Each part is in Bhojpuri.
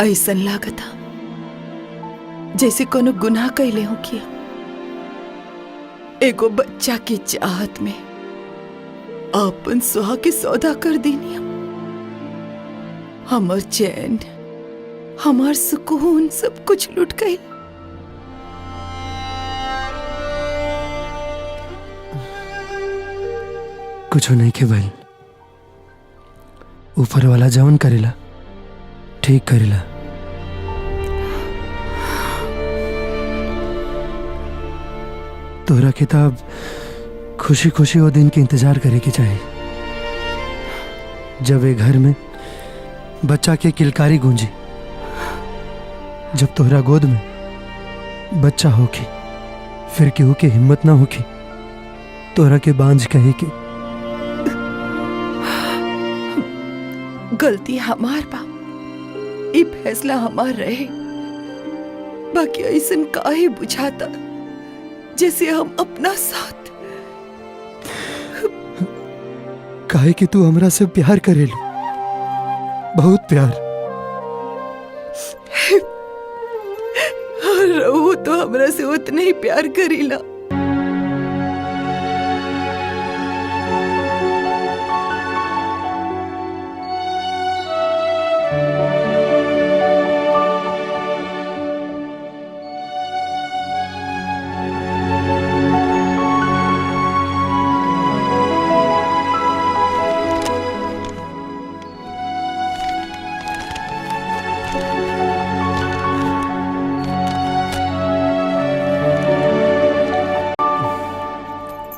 ऐसन लागता जैसे कोनो गुनाह कैले हो किया। एगो बच्चा की चाहत में अपन सुहा के सौदा कर दीनी। हमर चैन, हमार सुकून सब कुछ लुट गई। कुछ नहीं के भइल। ऊपर वाला जवन करेला ठीक करेला। तोरा किताब खुशी खुशी वो दिन के इंतजार करे के चाहिए जब एक घर में बच्चा के किलकारी गूंजी, जब तोहरा गोद में बच्चा होगी, फिर केहू के हिम्मत ना होगी तोहरा के बांझ कहे के। गलती हमार बा, ई फैसला हमार रहे। बाकी ऐसन काहे बुझाता जैसे हम अपना साथ। काहे कि तू हमरा से प्यार करेलू, बहुत प्यार। रहू तो हमरा से उतना ही प्यार करीला।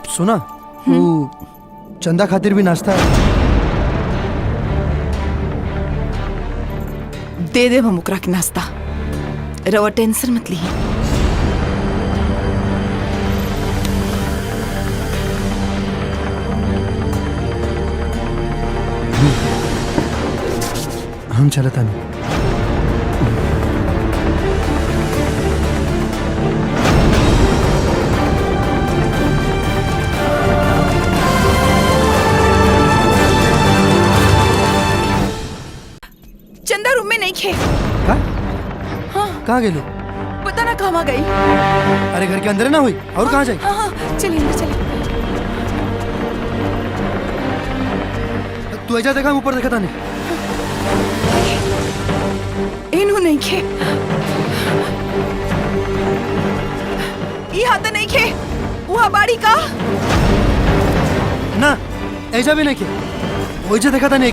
सुना, वो चंदा खातिर भी नाश्ता दे दे हम ओकरा के नाश्ता। रवा टेंशन मत ली। हम चलता नहीं। चंदा रूम में नहीं खे। कहाँ गेलू? पता ना कहाँ गई। अरे घर के अंदर ना हुई और कहाँ जाए? हाँ, चलिए अंदर चलिए। तू ऐसा देखा, ऊपर देखा था नहीं। इन्हू नहीं खे। यहाँ तो नहीं खे। वहाँ बाड़ी का ना, ऐसा भी नहीं किया। वही देखा था नहीं।